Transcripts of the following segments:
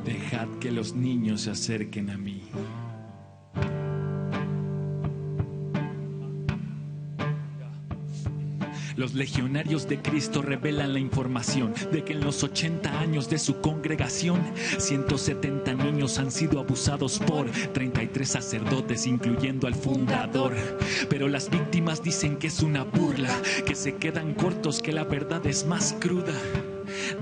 Dejad que los niños se acerquen a mí. Los legionarios de Cristo revelan la información de que en los 80 años de su congregación, 170 niños han sido abusados por 33 sacerdotes, incluyendo al fundador. Pero las víctimas dicen que es una burla, que se quedan cortos, que la verdad es más cruda.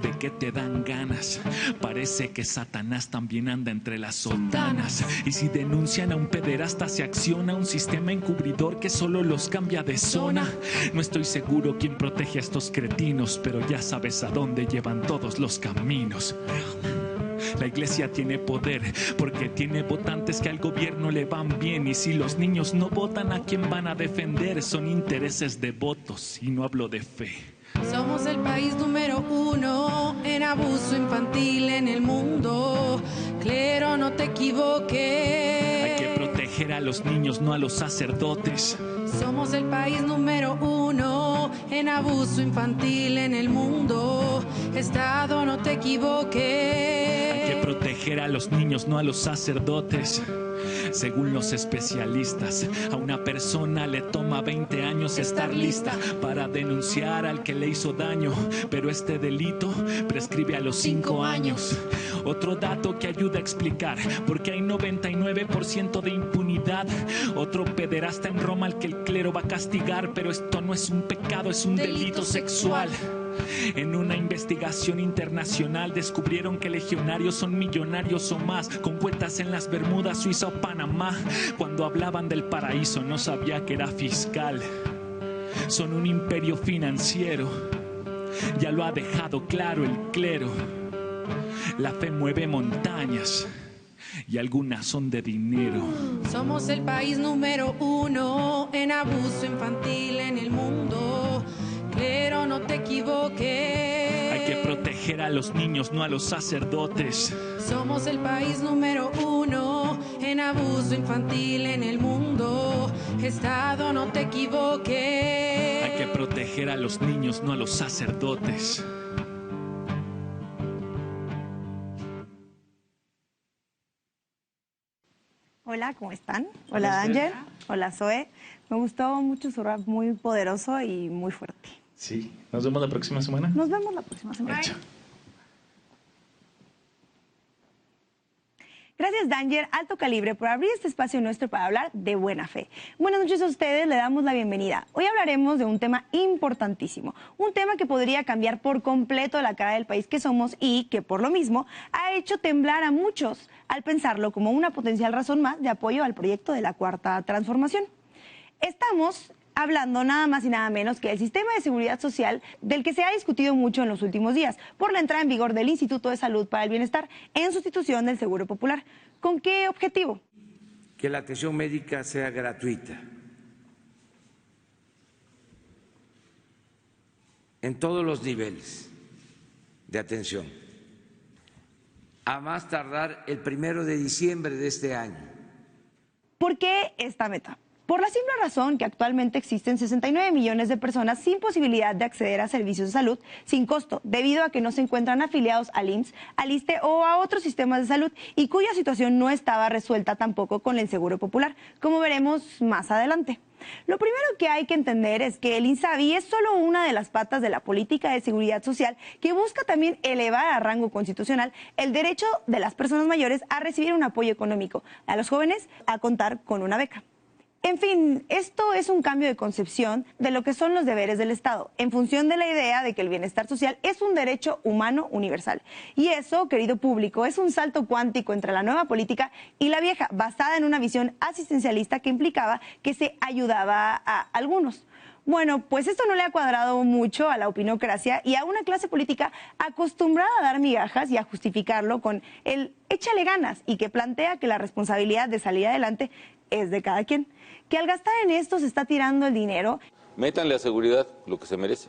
¿De qué te dan ganas? Parece que Satanás también anda entre las sotanas. Y si denuncian a un pederasta, se acciona un sistema encubridor que solo los cambia de zona. No estoy seguro quién protege a estos cretinos, pero ya sabes a dónde llevan todos los caminos. La iglesia tiene poder porque tiene votantes que al gobierno le van bien. Y si los niños no votan, ¿a quién van a defender? Son intereses de votos y no hablo de fe. Somos el país número 1 en abuso infantil en el mundo. Clero, no te equivoques. Hay que proteger a los niños, no a los sacerdotes. Somos el país número 1 en abuso infantil en el mundo. Estado, no te equivoques. Hay que proteger a los niños, no a los sacerdotes. Según los especialistas, a una persona le toma 20 años estar lista para denunciar al que le hizo daño, pero este delito prescribe a los 5 años. Otro dato que ayuda a explicar por qué hay 99% de impunidad. Otro pederasta en Roma al que el clero va a castigar, pero esto no es un pecado, es un delito sexual. En una investigación internacional descubrieron que legionarios son millonarios o más, con cuentas en las Bermudas, Suiza o Panamá. Cuando hablaban del paraíso no sabía que era fiscal. Son un imperio financiero, ya lo ha dejado claro el clero. La fe mueve montañas y algunas son de dinero. Somos el país número 1 en abuso infantil en el mundo. Pero no te equivoques. Hay que proteger a los niños, no a los sacerdotes. Somos el país número 1 en abuso infantil en el mundo. Estado, no te equivoques. Hay que proteger a los niños, no a los sacerdotes. Hola, ¿cómo están? Hola, Danger. Hola, Zoe. Me gustó mucho su rap, muy poderoso y muy fuerte. Sí, nos vemos la próxima semana. Nos vemos la próxima semana. Hecho. Gracias, Danger, Alto Calibre, por abrir este espacio nuestro para hablar de buena fe. Buenas noches a ustedes, le damos la bienvenida. Hoy hablaremos de un tema importantísimo, un tema que podría cambiar por completo la cara del país que somos y que, por lo mismo, ha hecho temblar a muchos al pensarlo como una potencial razón más de apoyo al proyecto de la Cuarta Transformación. Estamos hablando nada más y nada menos que del sistema de seguridad social del que se ha discutido mucho en los últimos días por la entrada en vigor del Instituto de Salud para el Bienestar en sustitución del Seguro Popular. ¿Con qué objetivo? Que la atención médica sea gratuita en todos los niveles de atención, a más tardar el 1 de diciembre de este año. ¿Por qué esta meta? Por la simple razón que actualmente existen 69 millones de personas sin posibilidad de acceder a servicios de salud sin costo, debido a que no se encuentran afiliados al IMSS, al ISSSTE o a otros sistemas de salud y cuya situación no estaba resuelta tampoco con el Seguro Popular, como veremos más adelante. Lo primero que hay que entender es que el INSABI es solo una de las patas de la política de seguridad social que busca también elevar a rango constitucional el derecho de las personas mayores a recibir un apoyo económico, a los jóvenes a contar con una beca. En fin, esto es un cambio de concepción de lo que son los deberes del Estado, en función de la idea de que el bienestar social es un derecho humano universal. Y eso, querido público, es un salto cuántico entre la nueva política y la vieja, basada en una visión asistencialista que implicaba que se ayudaba a algunos. Bueno, pues esto no le ha cuadrado mucho a la opinocracia y a una clase política acostumbrada a dar migajas y a justificarlo con el échale ganas y que plantea que la responsabilidad de salir adelante es de cada quien. que al gastar en esto se está tirando el dinero. Métanle a seguridad lo que se merece.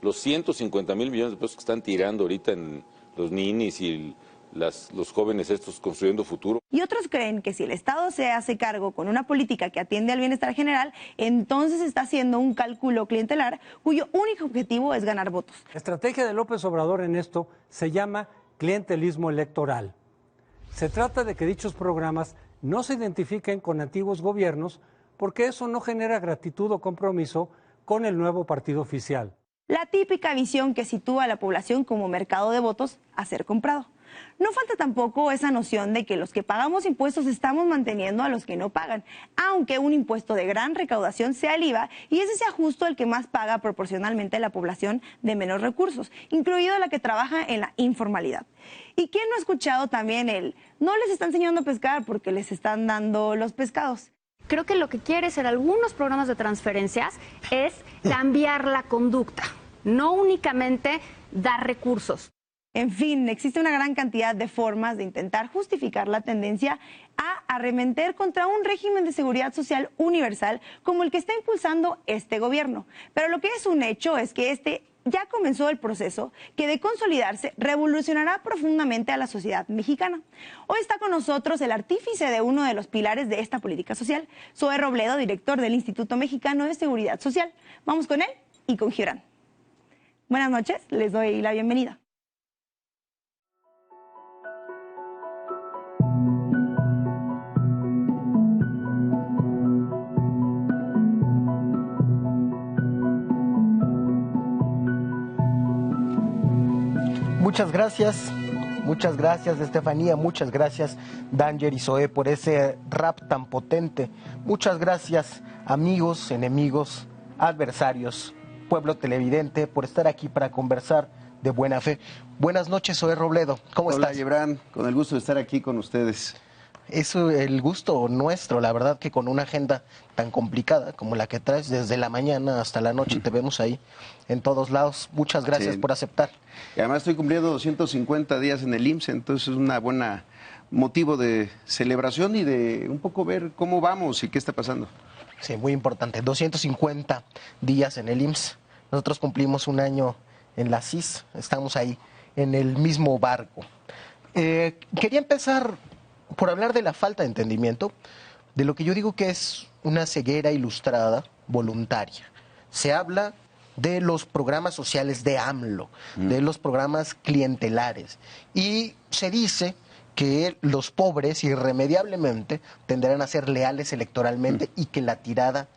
Los 150,000 millones de pesos que están tirando ahorita en los ninis y los jóvenes estos construyendo futuro. Y otros creen que si el Estado se hace cargo con una política que atiende al bienestar general, entonces está haciendo un cálculo clientelar cuyo único objetivo es ganar votos. La estrategia de López Obrador en esto se llama clientelismo electoral. Se trata de que dichos programas no se identifiquen con antiguos gobiernos porque eso no genera gratitud o compromiso con el nuevo partido oficial. La típica visión que sitúa a la población como mercado de votos a ser comprado. No falta tampoco esa noción de que los que pagamos impuestos estamos manteniendo a los que no pagan, aunque un impuesto de gran recaudación sea el IVA y ese sea justo el que más paga proporcionalmente la población de menos recursos, incluido la que trabaja en la informalidad. ¿Y quién no ha escuchado también el no les está enseñando a pescar porque les están dando los pescados? Creo que lo que quiere ser algunos programas de transferencias es cambiar la conducta, no únicamente dar recursos. En fin, existe una gran cantidad de formas de intentar justificar la tendencia a arremeter contra un régimen de seguridad social universal como el que está impulsando este gobierno. Pero lo que es un hecho es que ya comenzó el proceso que de consolidarse revolucionará profundamente a la sociedad mexicana. Hoy está con nosotros el artífice de uno de los pilares de esta política social, Zoé Robledo, director del Instituto Mexicano de Seguridad Social. Vamos con él y con Gibran. Buenas noches, les doy la bienvenida. Muchas gracias Estefanía, muchas gracias Danger y Zoé por ese rap tan potente. Muchas gracias amigos, enemigos, adversarios, pueblo televidente, por estar aquí para conversar de buena fe. Buenas noches, Zoé Robledo, ¿cómo estás? Hola Gibran, con el gusto de estar aquí con ustedes. Es el gusto nuestro, la verdad que con una agenda tan complicada como la que traes, desde la mañana hasta la noche te vemos ahí en todos lados. Muchas gracias por aceptar. Y además estoy cumpliendo 250 días en el IMSS, entonces es una buena motivo de celebración y de un poco ver cómo vamos y qué está pasando. Sí, muy importante, 250 días en el IMSS. Nosotros cumplimos un año en la CIS, estamos ahí en el mismo barco. Quería empezar por hablar de la falta de entendimiento, de lo que yo digo que es una ceguera ilustrada voluntaria. Se habla de los programas sociales de AMLO, de los programas clientelares, y se dice que los pobres irremediablemente tenderán a ser leales electoralmente y que la tirada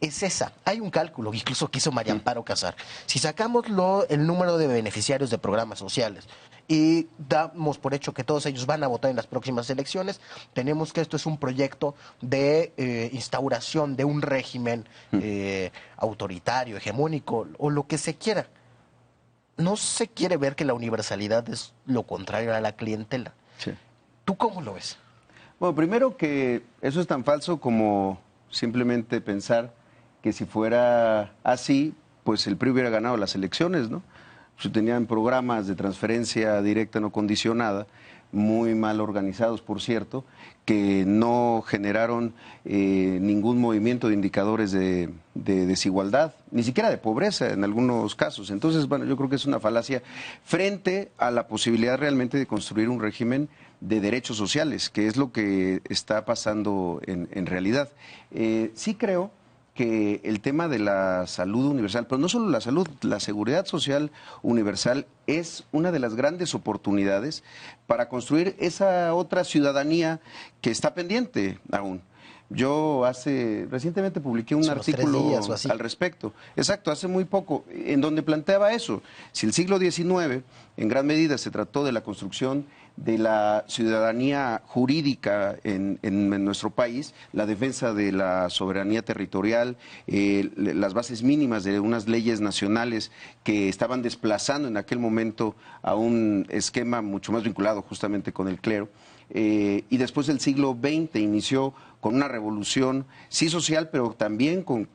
es esa. Hay un cálculo, incluso que hizo María Amparo Casar. Si sacamos el número de beneficiarios de programas sociales y damos por hecho que todos ellos van a votar en las próximas elecciones, tenemos que esto es un proyecto de instauración de un régimen autoritario, hegemónico, o lo que se quiera. No se quiere ver que la universalidad es lo contrario a la clientela. Sí. ¿Tú cómo lo ves? Bueno, primero que eso es tan falso como simplemente pensar que si fuera así, pues el PRI hubiera ganado las elecciones, ¿no? Si tenían programas de transferencia directa no condicionada, muy mal organizados, por cierto, que no generaron ningún movimiento de indicadores de desigualdad, ni siquiera de pobreza en algunos casos. Entonces, bueno, yo creo que es una falacia frente a la posibilidad realmente de construir un régimen de derechos sociales, que es lo que está pasando en realidad. Sí creo que el tema de la salud universal, pero no solo la salud, la seguridad social universal es una de las grandes oportunidades para construir esa otra ciudadanía que está pendiente aún. Yo recientemente publiqué un artículo al respecto, exacto, hace muy poco, en donde planteaba eso. Si el siglo XIX en gran medida se trató de la construcción de la ciudadanía jurídica en nuestro país, la defensa de la soberanía territorial, las bases mínimas de unas leyes nacionales que estaban desplazando en aquel momento a un esquema mucho más vinculado justamente con el clero. y después del siglo XX inició con una revolución, sí social, pero también con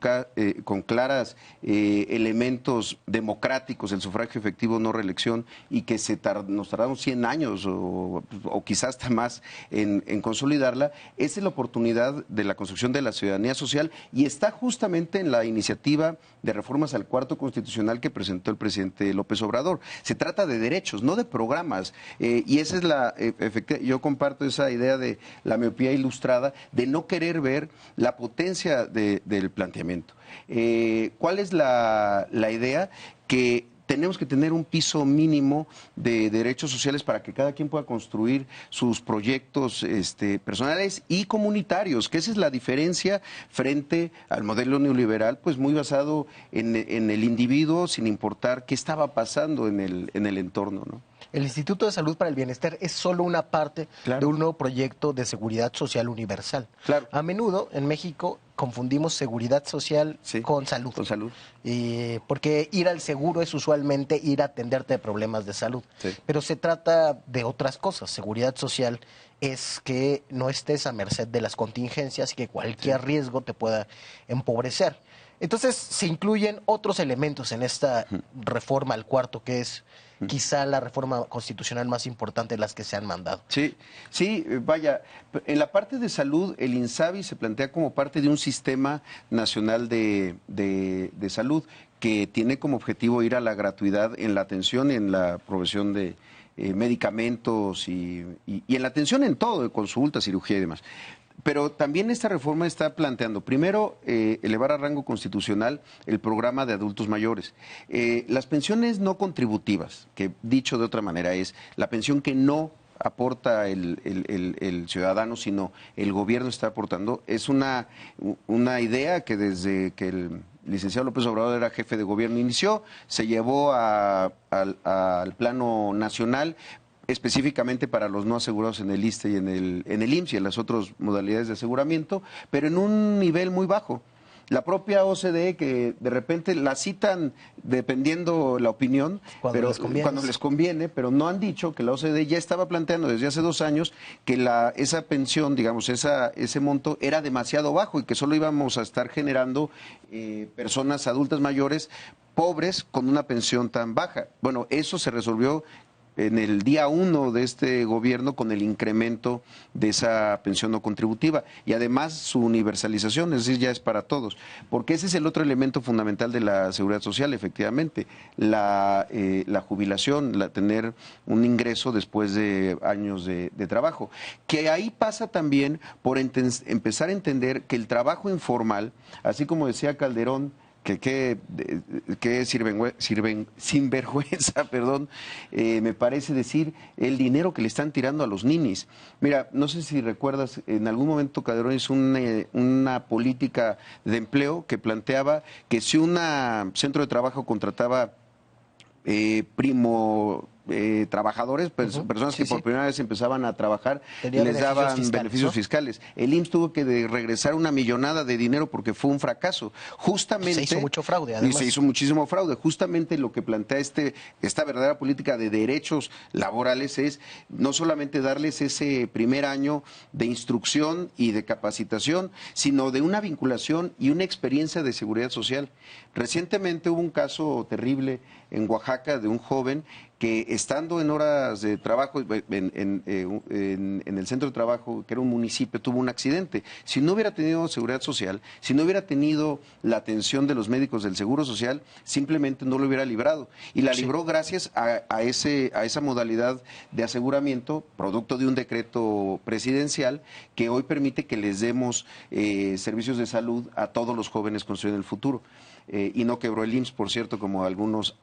claras elementos democráticos, el sufragio efectivo, no reelección, y que nos tardamos 100 años o quizás hasta más en consolidarla. Esa es la oportunidad de la construcción de la ciudadanía social y está justamente en la iniciativa de reformas al cuarto constitucional que presentó el presidente López Obrador. Se trata de derechos, no de programas, y esa es yo comparto esa idea de la miopía ilustrada, de no querer ver la potencia del planteamiento. ¿Cuál es la idea? Que tenemos que tener un piso mínimo de derechos sociales para que cada quien pueda construir sus proyectos personales y comunitarios, que esa es la diferencia frente al modelo neoliberal, pues muy basado en el individuo, sin importar qué estaba pasando en el entorno, ¿no? El Instituto de Salud para el Bienestar es solo una parte de un nuevo proyecto de seguridad social universal. Claro. A menudo en México confundimos seguridad social con salud. Con salud. Porque ir al seguro es usualmente ir a atenderte de problemas de salud. Sí. Pero se trata de otras cosas. Seguridad social es que no estés a merced de las contingencias y que cualquier riesgo te pueda empobrecer. Entonces se incluyen otros elementos en esta reforma al cuarto, que es quizá la reforma constitucional más importante de las que se han mandado. Sí, vaya, en la parte de salud, el INSABI se plantea como parte de un sistema nacional de salud que tiene como objetivo ir a la gratuidad en la atención y en la provisión de medicamentos y en la atención en todo, de consulta, cirugía y demás. Pero también esta reforma está planteando, primero, elevar a rango constitucional el programa de adultos mayores. Las pensiones no contributivas, que dicho de otra manera es la pensión que no aporta el ciudadano, sino el gobierno está aportando, es una idea que desde que el licenciado López Obrador era jefe de gobierno inició, se llevó al plano nacional, específicamente para los no asegurados en el ISSSTE y en el IMSS y en las otras modalidades de aseguramiento, pero en un nivel muy bajo. La propia OCDE, que de repente la citan dependiendo la opinión, cuando les conviene, pero no han dicho que la OCDE ya estaba planteando desde hace 2 años que esa pensión, digamos, ese monto era demasiado bajo y que solo íbamos a estar generando personas adultas mayores pobres con una pensión tan baja. Bueno, eso se resolvió en el día 1 de este gobierno con el incremento de esa pensión no contributiva y además su universalización, es decir, ya es para todos, porque ese es el otro elemento fundamental de la seguridad social, efectivamente, la jubilación, tener un ingreso después de años de trabajo, que ahí pasa también por empezar a entender que el trabajo informal, así como decía Calderón, que sinvergüenza, perdón, me parece decir el dinero que le están tirando a los ninis. Mira, no sé si recuerdas, en algún momento Calderón hizo una política de empleo que planteaba que si un centro de trabajo contrataba trabajadores, personas que por primera vez empezaban a trabajar, les daban beneficios fiscales. El IMSS tuvo que regresar una millonada de dinero porque fue un fracaso. Justamente se hizo mucho fraude, además. Y se hizo muchísimo fraude. Justamente lo que plantea esta verdadera política de derechos laborales es no solamente darles ese primer año de instrucción y de capacitación, sino de una vinculación y una experiencia de seguridad social. Recientemente hubo un caso terrible en Oaxaca de un joven que estando en horas de trabajo en el centro de trabajo, que era un municipio, tuvo un accidente. Si no hubiera tenido seguridad social, si no hubiera tenido la atención de los médicos del Seguro Social, simplemente no lo hubiera librado. Y la libró gracias a esa modalidad de aseguramiento, producto de un decreto presidencial que hoy permite que les demos servicios de salud a todos los jóvenes construyendo el futuro. Y no quebró el IMSS, por cierto, como algunos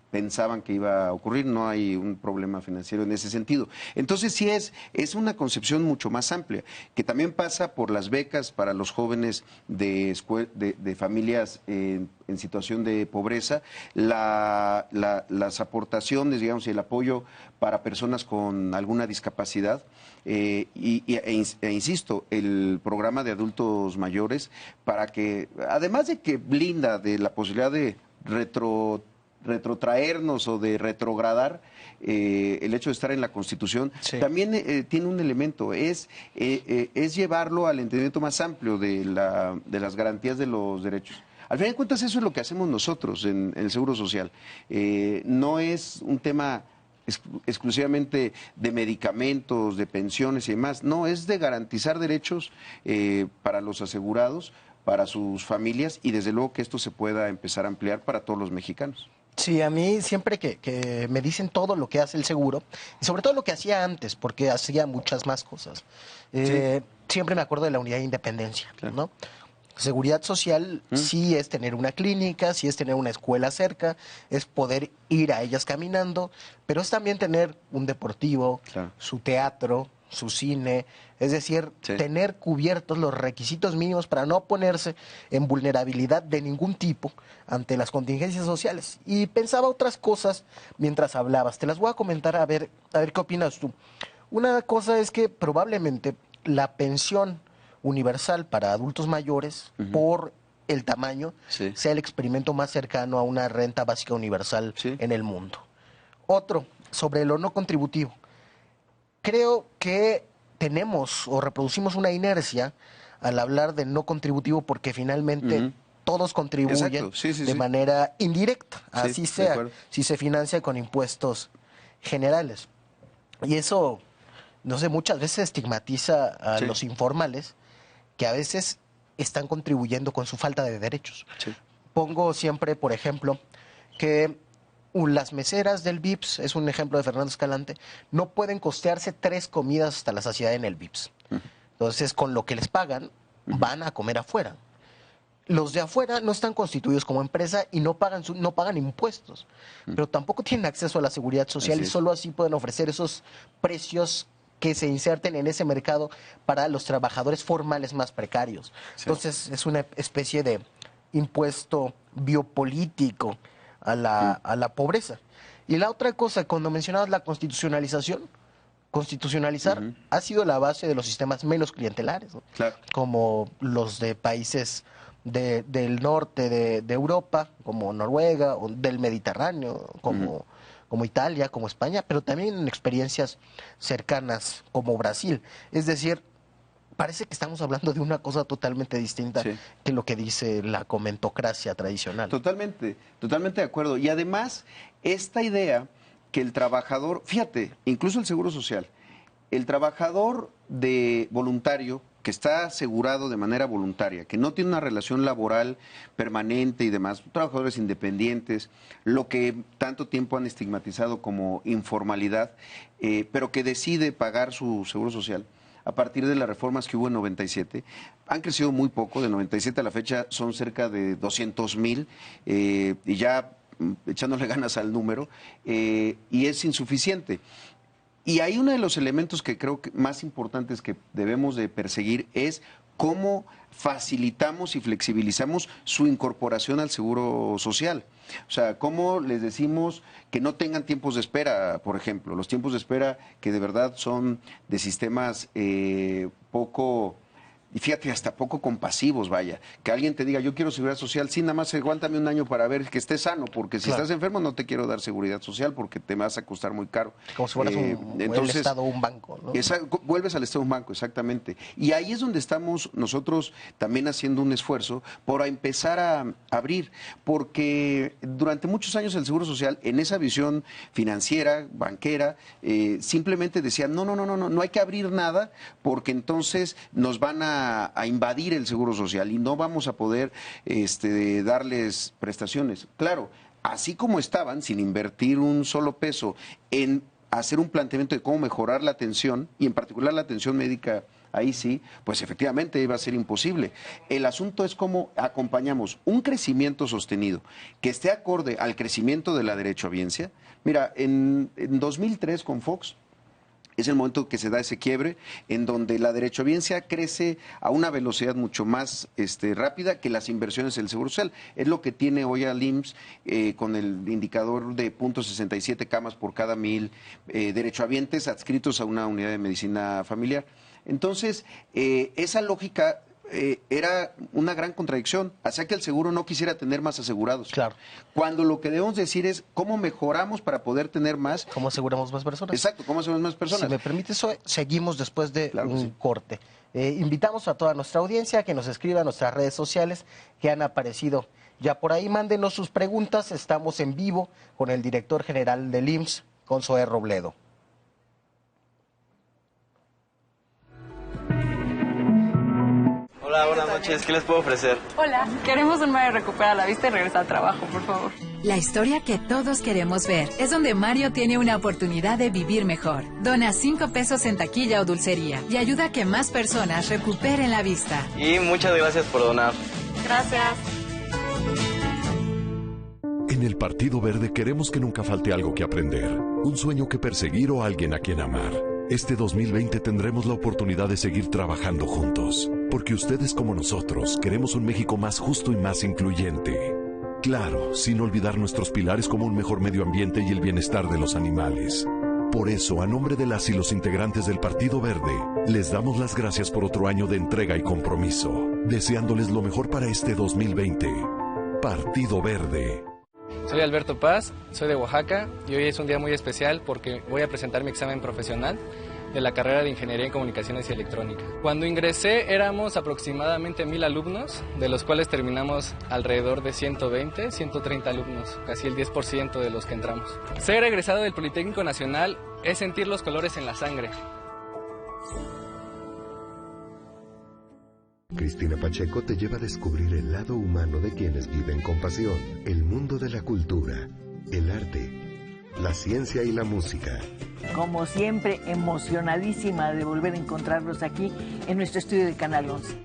pensaban que iba a ocurrir. No hay un problema financiero en ese sentido. Entonces sí es una concepción mucho más amplia, que también pasa por las becas para los jóvenes de familias en situación de pobreza, las aportaciones, digamos, y el apoyo para personas con alguna discapacidad. Insisto, el programa de adultos mayores, para que, además de que blinda de la posibilidad de retrotraernos o de retrogradar el hecho de estar en la Constitución, Sí. también tiene un elemento, es llevarlo al entendimiento más amplio de las garantías de los derechos. Al final de cuentas, eso es lo que hacemos nosotros en el Seguro Social. No es un tema exclusivamente de medicamentos, de pensiones y demás. No, es de garantizar derechos para los asegurados, para sus familias y desde luego que esto se pueda empezar a ampliar para todos los mexicanos. Sí, a mí siempre que me dicen todo lo que hace el seguro, y sobre todo lo que hacía antes, porque hacía muchas más cosas, siempre me acuerdo de la unidad de independencia, Claro. ¿no? Seguridad social sí es tener una clínica, sí es tener una escuela cerca, es poder ir a ellas caminando, pero es también tener un deportivo, Claro. su teatro, su cine, es decir, Sí. tener cubiertos los requisitos mínimos para no ponerse en vulnerabilidad de ningún tipo ante las contingencias sociales. Y pensaba otras cosas mientras hablabas, te las voy a comentar a ver qué opinas tú. Una cosa es que probablemente la pensión universal para adultos mayores, por el tamaño, Sí. sea el experimento más cercano a una renta básica universal Sí. en el mundo. Otro, sobre lo no contributivo. Creo que tenemos o reproducimos una inercia al hablar de no contributivo porque finalmente todos contribuyen Exacto. Sí, sí, de sí. manera indirecta, Sí, así de sea, acuerdo. si se financia con impuestos generales. Y eso, no sé, muchas veces estigmatiza a Sí. los informales que a veces están contribuyendo con su falta de derechos. Sí. Pongo siempre, por ejemplo, que las meseras del VIPS, es un ejemplo de Fernando Escalante, no pueden costearse 3 comidas hasta la saciedad en el VIPS. Entonces, con lo que les pagan, van a comer afuera. Los de afuera no están constituidos como empresa y no pagan impuestos, pero tampoco tienen acceso a la seguridad social Así y es. solo así pueden ofrecer esos precios que se inserten en ese mercado para los trabajadores formales más precarios. Entonces, es una especie de impuesto biopolítico a la pobreza. Y la otra cosa, cuando mencionabas la constitucionalización, constitucionalizar ha sido la base de los sistemas menos clientelares, ¿no? Claro. Como los de países del norte de Europa, como Noruega, o del Mediterráneo, como Italia, como España, pero también en experiencias cercanas como Brasil. Es decir, parece que estamos hablando de una cosa totalmente distinta Sí. que lo que dice la comentocracia tradicional. Totalmente, totalmente de acuerdo. Y además, esta idea que el trabajador, fíjate, incluso el Seguro Social, el trabajador de voluntario que está asegurado de manera voluntaria, que no tiene una relación laboral permanente y demás, trabajadores independientes, lo que tanto tiempo han estigmatizado como informalidad, pero que decide pagar su Seguro Social, a partir de las reformas que hubo en 97, han crecido muy poco, de 97 a la fecha son cerca de 200,000, y ya echándole ganas al número, y es insuficiente. Y hay uno de los elementos que creo que más importantes que debemos de perseguir es cómo facilitamos y flexibilizamos su incorporación al Seguro Social. O sea, cómo les decimos que no tengan tiempos de espera, por ejemplo, los tiempos de espera que de verdad son de sistemas poco... Y fíjate, hasta poco compasivos, vaya. Que alguien te diga, yo quiero seguridad social, sí, nada más aguántame un año para ver que estés sano, porque si Claro. estás enfermo no te quiero dar seguridad social porque te vas a costar muy caro. Como si fueras el Estado o un banco, ¿no? Vuelves al Estado un banco, exactamente. Y ahí es donde estamos nosotros también haciendo un esfuerzo por empezar a abrir, porque durante muchos años el Seguro Social, en esa visión financiera, banquera, simplemente decía, no hay que abrir nada porque entonces nos van a invadir el Seguro Social y no vamos a poder darles prestaciones. Claro, así como estaban, sin invertir un solo peso en hacer un planteamiento de cómo mejorar la atención, y en particular la atención médica, ahí sí, pues efectivamente iba a ser imposible. El asunto es cómo acompañamos un crecimiento sostenido que esté acorde al crecimiento de la derechohabiencia. Mira, en 2003 con Fox, es el momento que se da ese quiebre en donde la derechohabiencia crece a una velocidad mucho más rápida que las inversiones del Seguro Social. Es lo que tiene hoy al IMSS con el indicador de .67 camas por cada 1,000 derechohabientes adscritos a una unidad de medicina familiar. Entonces, esa lógica era una gran contradicción, hacía que el seguro no quisiera tener más asegurados. Claro. Cuando lo que debemos decir es cómo mejoramos para poder tener más. ¿Cómo aseguramos más personas? Exacto, cómo aseguramos más personas. Si me permite, seguimos después de Claro que un sí. corte. Invitamos a toda nuestra audiencia que nos escriba a nuestras redes sociales que han aparecido ya por ahí. Mándenos sus preguntas. Estamos en vivo con el director general del IMSS, con Zoé Robledo. Hola, buenas noches. ¿Qué les puedo ofrecer? Hola, queremos un Mario recupera la vista y regresa al trabajo, por favor. La historia que todos queremos ver es donde Mario tiene una oportunidad de vivir mejor. Dona 5 pesos en taquilla o dulcería y ayuda a que más personas recuperen la vista. Y muchas gracias por donar. Gracias. En el Partido Verde queremos que nunca falte algo que aprender, un sueño que perseguir o alguien a quien amar. Este 2020 tendremos la oportunidad de seguir trabajando juntos, porque ustedes como nosotros queremos un México más justo y más incluyente. Claro, sin olvidar nuestros pilares como un mejor medio ambiente y el bienestar de los animales. Por eso, a nombre de las y los integrantes del Partido Verde, les damos las gracias por otro año de entrega y compromiso, deseándoles lo mejor para este 2020. Partido Verde. Soy Alberto Paz, soy de Oaxaca y hoy es un día muy especial porque voy a presentar mi examen profesional de la carrera de Ingeniería en Comunicaciones y Electrónica. Cuando ingresé éramos aproximadamente 1000 alumnos, de los cuales terminamos alrededor de 120, 130 alumnos, casi el 10% de los que entramos. Ser egresado del Politécnico Nacional es sentir los colores en la sangre. Cristina Pacheco te lleva a descubrir el lado humano de quienes viven con pasión, el mundo de la cultura, el arte, la ciencia y la música. Como siempre, emocionadísima de volver a encontrarlos aquí en nuestro estudio de Canal 11.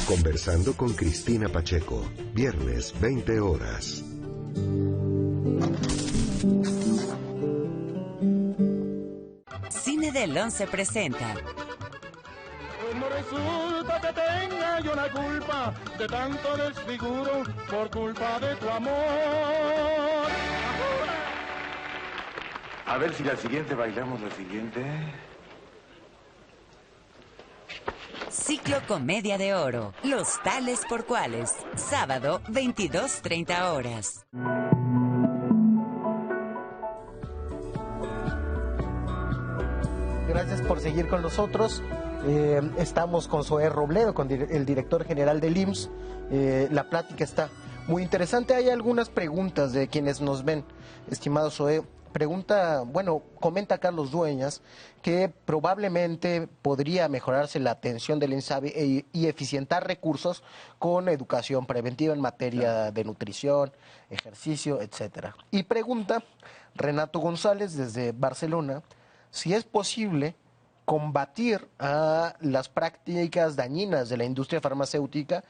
Conversando con Cristina Pacheco, viernes 20 horas. Cine del 11 presenta. No resulta que tenga yo la culpa de tanto desfiguro por culpa de tu amor. A ver si la siguiente bailamos la siguiente. Ciclo Comedia de Oro. Los tales por cuales. Sábado, 22:30 horas. Gracias por seguir con nosotros. Estamos con Zoé Robledo, con el director general del IMSS. La plática está muy interesante. Hay algunas preguntas de quienes nos ven, estimado Zoé. Comenta Carlos Dueñas que probablemente podría mejorarse la atención del INSABI y eficientar recursos con educación preventiva en materia de nutrición, ejercicio, etcétera. Y pregunta Renato González desde Barcelona si es posible combatir a las prácticas dañinas de la industria farmacéutica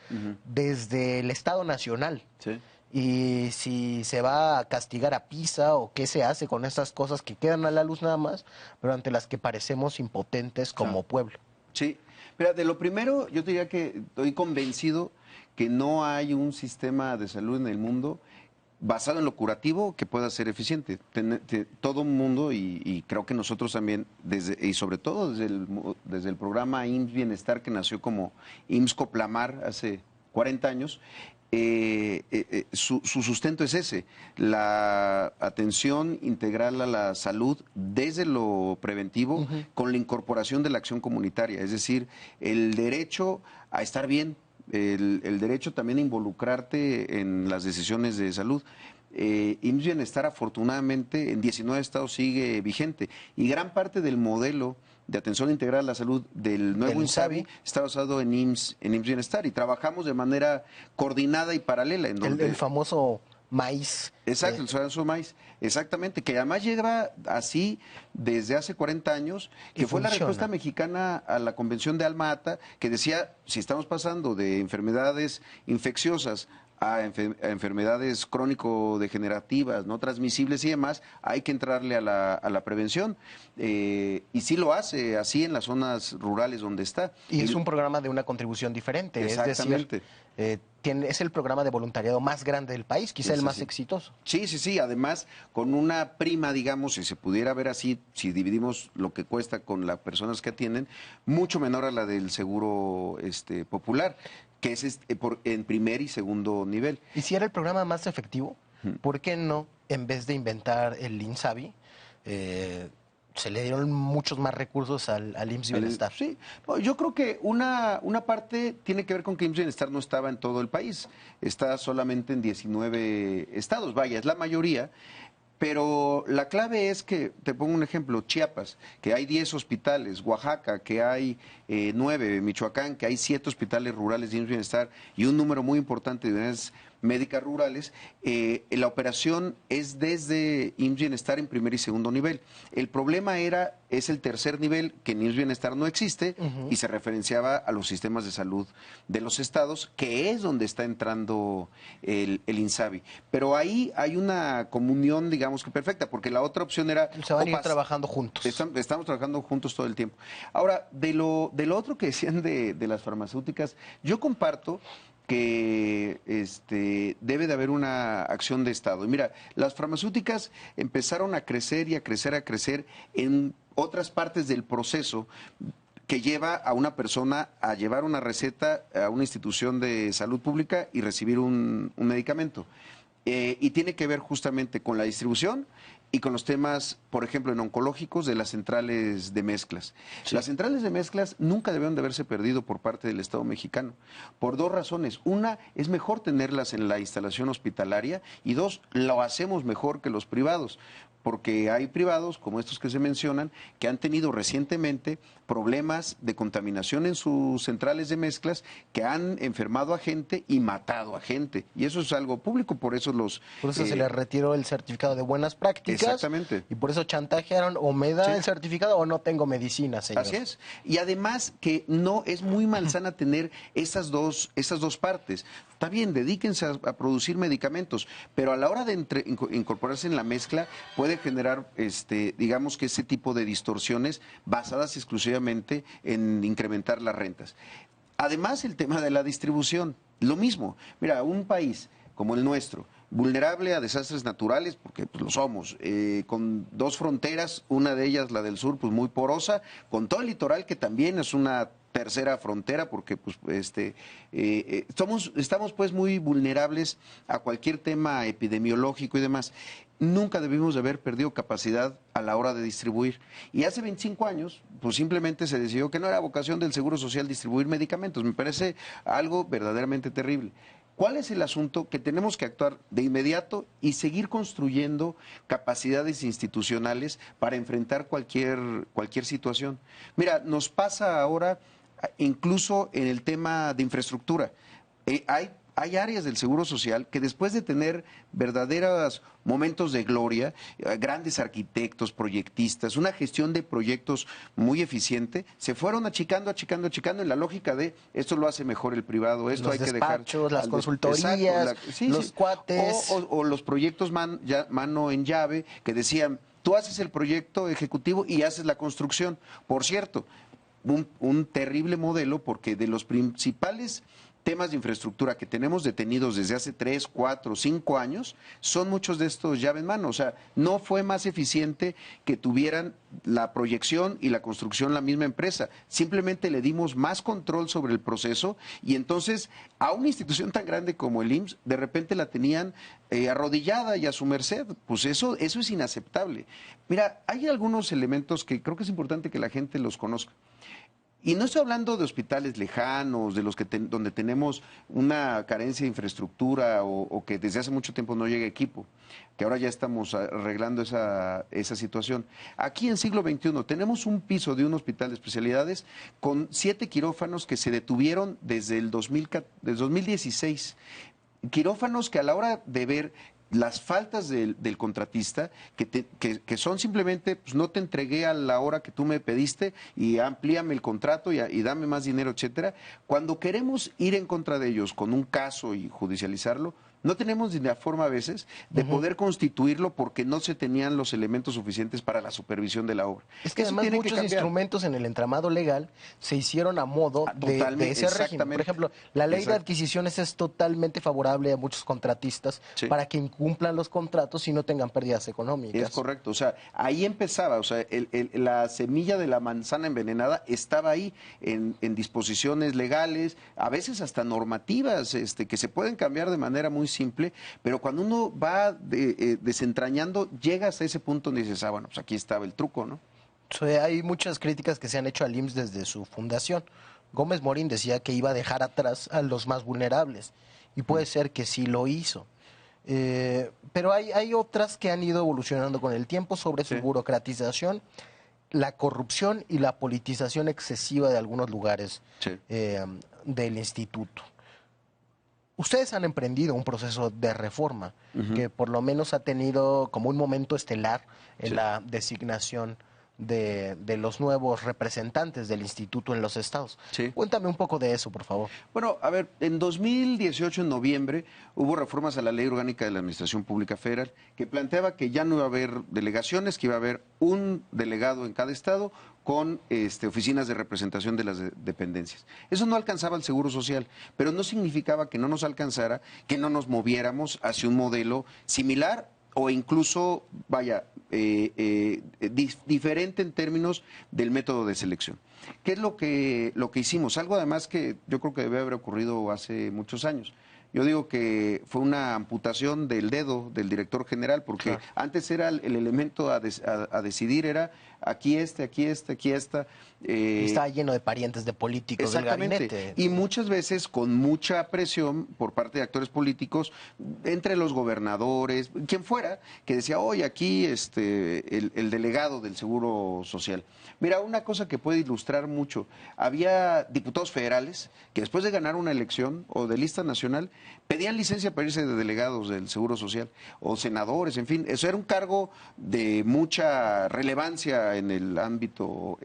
desde el Estado Nacional. Sí. Y si se va a castigar a PISA o qué se hace con esas cosas que quedan a la luz nada más, pero ante las que parecemos impotentes como pueblo. Sí, mira, de lo primero yo diría que estoy convencido que no hay un sistema de salud en el mundo basado en lo curativo que pueda ser eficiente. Todo el mundo, y creo que nosotros también, y sobre todo desde el programa IMSS Bienestar, que nació como IMSS Coplamar hace 40 años, su sustento es ese, la atención integral a la salud desde lo preventivo con la incorporación de la acción comunitaria, es decir, el derecho a estar bien, el derecho también a involucrarte en las decisiones de salud. IMSS Bienestar afortunadamente en 19 estados sigue vigente y gran parte del modelo de atención integral a la salud del nuevo INSABI está basado en IMSS Bienestar y trabajamos de manera coordinada y paralela. En donde... el famoso maíz. Exacto, el famoso maíz, exactamente, que además lleva así desde hace 40 años, que fue la respuesta mexicana a la Convención de Alma-Ata, que decía, si estamos pasando de enfermedades infecciosas a enfermedades crónico-degenerativas, no transmisibles y demás, hay que entrarle a la prevención. Y sí lo hace así en las zonas rurales donde está. Y es un programa de una contribución diferente. Exactamente. Es decir, es el programa de voluntariado más grande del país, quizá el más exitoso. Sí. Además, con una prima, digamos, si se pudiera ver así, si dividimos lo que cuesta con las personas que atienden, mucho menor a la del seguro popular, que es en primer y segundo nivel. Y si era el programa más efectivo, ¿por qué no, en vez de inventar el INSABI, se le dieron muchos más recursos al IMSS Bienestar? Sí, yo creo que una parte tiene que ver con que IMSS Bienestar no estaba en todo el país, está solamente en 19 estados, vaya, es la mayoría. Pero la clave es que, te pongo un ejemplo, Chiapas, que hay 10 hospitales, Oaxaca, que hay 9, Michoacán, que hay 7 hospitales rurales de IMSS Bienestar y un número muy importante de unidades médicas rurales, la operación es desde IMSS Bienestar en primer y segundo nivel. El problema es el tercer nivel, que en IMSS Bienestar no existe, y se referenciaba a los sistemas de salud de los estados, que es donde está entrando el INSABI. Pero ahí hay una comunión, digamos que perfecta, porque la otra opción era... Se van a ir trabajando juntos. Estamos trabajando juntos todo el tiempo. Ahora, de lo otro que decían de las farmacéuticas, yo comparto que debe de haber una acción de Estado. Y mira, las farmacéuticas empezaron a crecer y a crecer en otras partes del proceso que lleva a una persona a llevar una receta a una institución de salud pública y recibir un medicamento. Y tiene que ver justamente con la distribución y con los temas, por ejemplo, en oncológicos, de las centrales de mezclas. Sí. Las centrales de mezclas nunca debieron de haberse perdido por parte del Estado mexicano, por dos razones. Una, es mejor tenerlas en la instalación hospitalaria, y dos, lo hacemos mejor que los privados, porque hay privados, como estos que se mencionan, que han tenido recientemente problemas de contaminación en sus centrales de mezclas, que han enfermado a gente y matado a gente. Y eso es algo público, por eso se les retiró el certificado de buenas prácticas. Exactamente. Y por eso chantajearon, o me da el certificado o no tengo medicina, señor. Así es. Y además que no es muy malsana tener esas dos partes. Está bien, dedíquense a producir medicamentos, pero a la hora de incorporarse en la mezcla puede generar, digamos que ese tipo de distorsiones basadas exclusivamente en incrementar las rentas. Además, el tema de la distribución, lo mismo. Mira, un país como el nuestro, vulnerable a desastres naturales, porque pues, lo somos, con dos fronteras, una de ellas, la del sur, pues muy porosa, con todo el litoral, que también es una tercera frontera, porque pues estamos pues muy vulnerables a cualquier tema epidemiológico y demás. Nunca debimos de haber perdido capacidad a la hora de distribuir. Y hace 25 años, pues simplemente se decidió que no era vocación del Seguro Social distribuir medicamentos. Me parece algo verdaderamente terrible. ¿Cuál es el asunto? Que tenemos que actuar de inmediato y seguir construyendo capacidades institucionales para enfrentar cualquier situación. Mira, nos pasa ahora incluso en el tema de infraestructura. Hay áreas del Seguro Social que después de tener verdaderos momentos de gloria, grandes arquitectos, proyectistas, una gestión de proyectos muy eficiente, se fueron achicando en la lógica de esto lo hace mejor el privado, esto hay que dejar... las consultorías, los cuates... O los proyectos mano en llave que decían, tú haces el proyecto ejecutivo y haces la construcción. Por cierto, un terrible modelo, porque de los principales temas de infraestructura que tenemos detenidos desde hace 3, 4, 5 años, son muchos de estos llave en mano. O sea, no fue más eficiente que tuvieran la proyección y la construcción la misma empresa. Simplemente le dimos más control sobre el proceso, y entonces a una institución tan grande como el IMSS, de repente la tenían arrodillada y a su merced. Pues eso es inaceptable. Mira, hay algunos elementos que creo que es importante que la gente los conozca. Y no estoy hablando de hospitales lejanos, de los que donde tenemos una carencia de infraestructura o que desde hace mucho tiempo no llega equipo, que ahora ya estamos arreglando esa situación. Aquí en siglo XXI tenemos un piso de un hospital de especialidades con 7 quirófanos que se detuvieron desde el 2016. Quirófanos que a la hora de ver las faltas del contratista, que son simplemente, pues no te entregué a la hora que tú me pediste y amplíame el contrato y dame más dinero, etcétera. Cuando queremos ir en contra de ellos con un caso y judicializarlo, No tenemos ni la forma a veces de poder constituirlo porque no se tenían los elementos suficientes para la supervisión de la obra. Es que Eso además tiene que muchos cambiar. instrumentos en el entramado legal se hicieron a modo de ese régimen. Por ejemplo, la ley de adquisiciones es totalmente favorable a muchos contratistas para que incumplan los contratos y no tengan pérdidas económicas. Es correcto, o sea, ahí empezaba, o sea, la semilla de la manzana envenenada estaba ahí en disposiciones legales, a veces hasta normativas, que se pueden cambiar de manera muy simple, pero cuando uno va desentrañando, llega hasta ese punto donde dices, bueno, pues aquí estaba el truco, ¿no? O sea, hay muchas críticas que se han hecho al IMSS desde su fundación. Gómez Morín decía que iba a dejar atrás a los más vulnerables, y puede ser que sí lo hizo. Pero hay otras que han ido evolucionando con el tiempo sobre su burocratización, la corrupción y la politización excesiva de algunos lugares del instituto. Ustedes han emprendido un proceso de reforma que por lo menos ha tenido como un momento estelar en la designación de los nuevos representantes del instituto en los estados. Cuéntame un poco de eso, por favor. Bueno, a ver, en 2018, en noviembre, hubo reformas a la Ley Orgánica de la Administración Pública Federal que planteaba que ya no iba a haber delegaciones, que iba a haber un delegado en cada estado con oficinas de representación de las dependencias. Eso no alcanzaba el Seguro Social, pero no significaba que no nos alcanzara, que no nos moviéramos hacia un modelo similar o incluso, diferente en términos del método de selección. ¿Qué es lo que hicimos? Algo además que yo creo que debe haber ocurrido hace muchos años. Yo digo que fue una amputación del dedo del director general, porque antes era el elemento a decidir, era aquí aquí esta. Y estaba lleno de parientes de políticos del gabinete. Y muchas veces con mucha presión por parte de actores políticos, entre los gobernadores, quien fuera, que decía, oye, aquí el delegado del Seguro Social. Mira, una cosa que puede ilustrar mucho, había diputados federales que después de ganar una elección o de lista nacional, pedían licencia para irse de delegados del Seguro Social, o senadores, en fin, eso era un cargo de mucha relevancia en el ámbito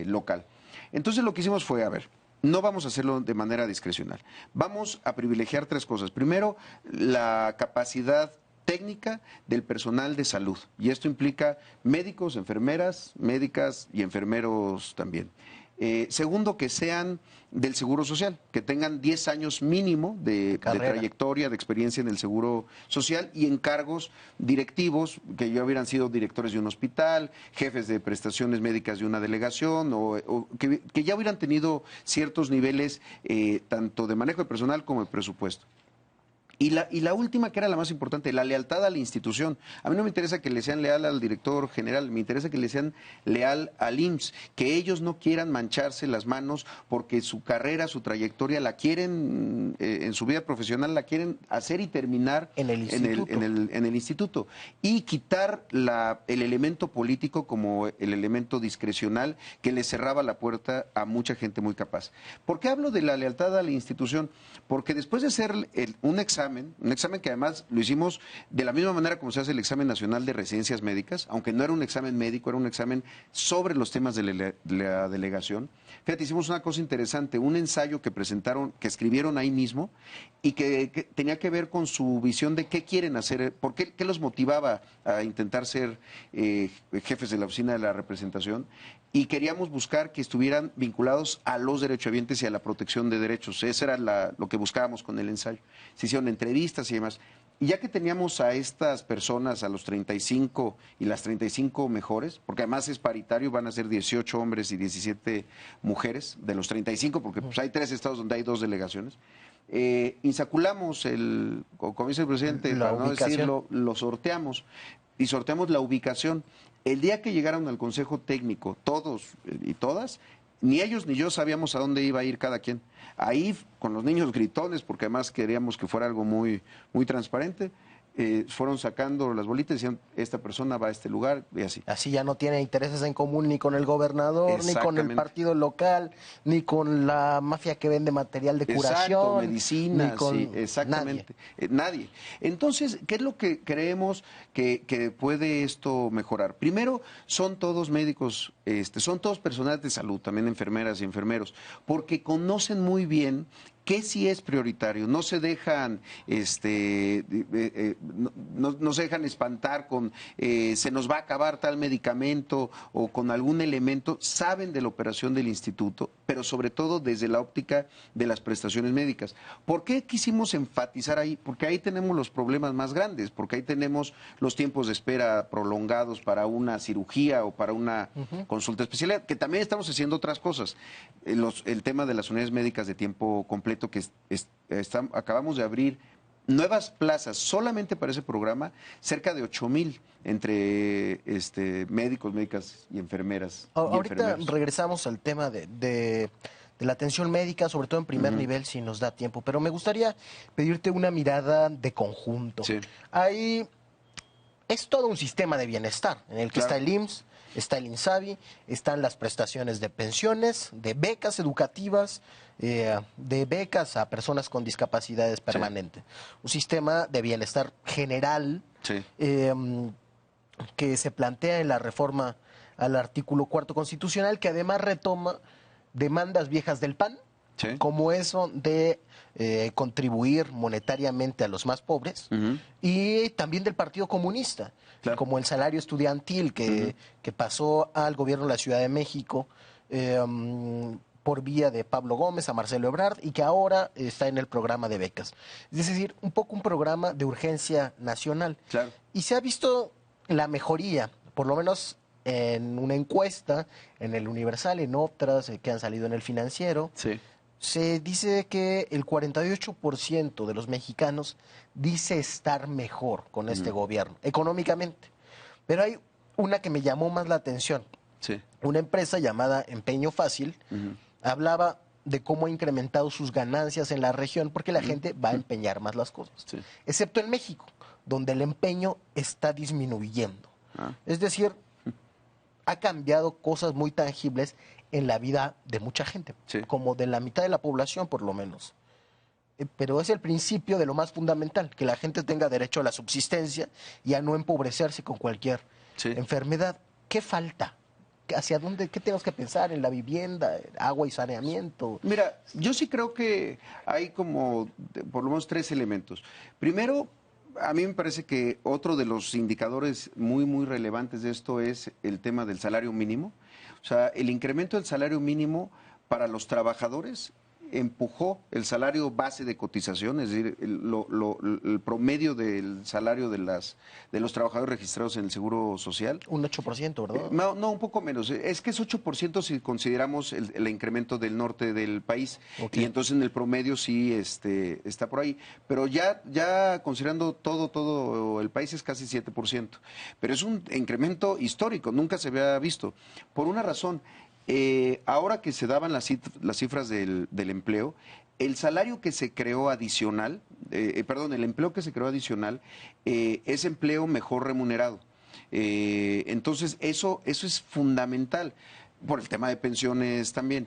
local. Entonces lo que hicimos fue, a ver, no vamos a hacerlo de manera discrecional, vamos a privilegiar tres cosas. Primero, la capacidad técnica del personal de salud, y esto implica médicos, enfermeras, médicas y enfermeros también. Segundo, que sean del Seguro Social, que tengan 10 años mínimo de trayectoria, de experiencia en el Seguro Social y en cargos directivos, que ya hubieran sido directores de un hospital, jefes de prestaciones médicas de una delegación, o que ya hubieran tenido ciertos niveles tanto de manejo de personal como de presupuesto. Y la última, que era la más importante, la lealtad a la institución. A mí no me interesa que le sean leal al director general, me interesa que le sean leal al IMSS, que ellos no quieran mancharse las manos porque su carrera, su trayectoria la quieren, en su vida profesional la quieren hacer y terminar en el instituto. Y quitar el elemento político como el elemento discrecional que le cerraba la puerta a mucha gente muy capaz. ¿Por qué hablo de la lealtad a la institución? Porque después de hacer un examen que además lo hicimos de la misma manera como se hace el examen nacional de residencias médicas, aunque no era un examen médico, era un examen sobre los temas de la delegación. Fíjate, hicimos una cosa interesante, un ensayo que escribieron ahí mismo y que tenía que ver con su visión de qué quieren hacer, qué los motivaba a intentar ser jefes de la oficina de la representación, y queríamos buscar que estuvieran vinculados a los derechohabientes y a la protección de derechos. Eso era lo que buscábamos con el ensayo. Se hicieron entrevistas y demás. Y ya que teníamos a estas personas, a los 35 y las 35 mejores, porque además es paritario, van a ser 18 hombres y 17 mujeres, de los 35, porque pues, hay 3 estados donde hay 2 delegaciones, insaculamos como dice el presidente, para no decirlo, lo sorteamos, y sorteamos la ubicación. El día que llegaron al Consejo Técnico, todos y todas, ni ellos ni yo sabíamos a dónde iba a ir cada quien. Ahí, con los niños gritones, porque además queríamos que fuera algo muy, muy transparente, fueron sacando las bolitas y decían, esta persona va a este lugar y así. Así ya no tiene intereses en común ni con el gobernador, ni con el partido local, ni con la mafia que vende material de curación. Medicinas, ni con exactamente. Nadie. Entonces, ¿qué es lo que creemos que puede esto mejorar? Primero, son todos médicos, son todos personal de salud, también enfermeras y enfermeros, porque conocen muy bien ¿Qué sí es prioritario? No se dejan, no se dejan espantar con se nos va a acabar tal medicamento o con algún elemento. Saben de la operación del instituto, pero sobre todo desde la óptica de las prestaciones médicas. ¿Por qué quisimos enfatizar ahí? Porque ahí tenemos los problemas más grandes, porque ahí tenemos los tiempos de espera prolongados para una cirugía o para una consulta especial, que también estamos haciendo otras cosas. El tema de las unidades médicas de tiempo completo, que acabamos de abrir nuevas plazas solamente para ese programa, cerca de 8,000 entre médicos, médicas y enfermeras. Ahorita regresamos al tema de la atención médica, sobre todo en primer nivel, si nos da tiempo, pero me gustaría pedirte una mirada de conjunto. Sí. Ahí es todo un sistema de bienestar en el que está el IMSS, está el INSABI, están las prestaciones de pensiones, de becas educativas, de becas a personas con discapacidades permanentes. Un sistema de bienestar general que se plantea en la reforma al artículo 4 constitucional, que además retoma demandas viejas del PAN, como eso de contribuir monetariamente a los más pobres, y también del Partido Comunista, como el salario estudiantil que pasó al gobierno de la Ciudad de México por vía de Pablo Gómez a Marcelo Ebrard, y que ahora está en el programa de becas. Es decir, un poco un programa de urgencia nacional. Y se ha visto la mejoría, por lo menos en una encuesta, en el Universal, en otras que han salido en el Financiero. Se dice que el 48% de los mexicanos dice estar mejor con este gobierno, económicamente. Pero hay una que me llamó más la atención. Una empresa llamada Empeño Fácil hablaba de cómo ha incrementado sus ganancias en la región porque la gente va a empeñar más las cosas. Excepto en México, donde el empeño está disminuyendo. Es decir, ha cambiado cosas muy tangibles en la vida de mucha gente, como de la mitad de la población por lo menos. Pero es el principio de lo más fundamental, que la gente tenga derecho a la subsistencia y a no empobrecerse con cualquier enfermedad. ¿Qué falta? ¿Hacia dónde? ¿Qué tenemos que pensar en la vivienda, agua y saneamiento? Mira, yo sí creo que hay como por lo menos 3 elementos. Primero, a mí me parece que otro de los indicadores muy, muy relevantes de esto es el tema del salario mínimo. O sea, el incremento del salario mínimo para los trabajadores empujó el salario base de cotización, es decir, el promedio del salario de los trabajadores registrados en el Seguro Social. Un 8%, ¿verdad? No, un poco menos. Es que es 8% si consideramos el incremento del norte del país. Y entonces en el promedio sí está por ahí. Pero ya considerando todo el país es casi 7%. Pero es un incremento histórico, nunca se había visto. Por una razón. Ahora que se daban las cifras del empleo, el salario que se creó adicional, el empleo que se creó adicional es empleo mejor remunerado. Entonces, eso es fundamental, por el tema de pensiones también.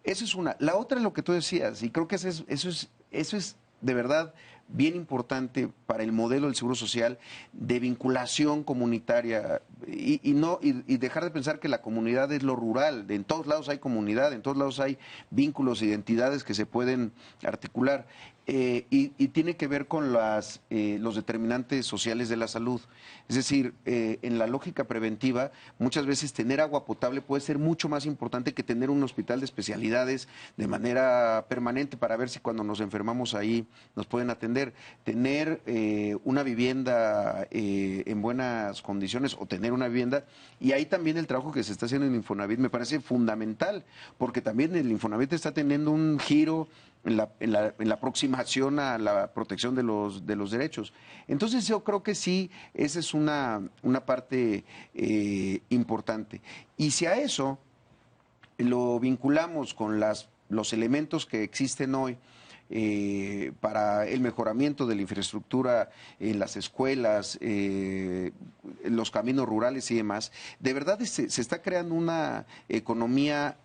Eso es una. La otra es lo que tú decías, y creo que eso es de verdad bien importante para el modelo del Seguro Social de vinculación comunitaria y dejar de pensar que la comunidad es lo rural. En todos lados hay comunidad, en todos lados hay vínculos, identidades que se pueden articular. Y tiene que ver con los determinantes sociales de la salud. Es decir, en la lógica preventiva, muchas veces tener agua potable puede ser mucho más importante que tener un hospital de especialidades de manera permanente para ver si cuando nos enfermamos ahí nos pueden atender. Tener una vivienda en buenas condiciones o tener una vivienda. Y ahí también el trabajo que se está haciendo en Infonavit me parece fundamental, porque también el Infonavit está teniendo un giro en la aproximación a la protección de los derechos. Entonces yo creo que sí, esa es una parte importante. Y si a eso lo vinculamos con los elementos que existen hoy para el mejoramiento de la infraestructura en las escuelas, en los caminos rurales y demás, de verdad se está creando una economía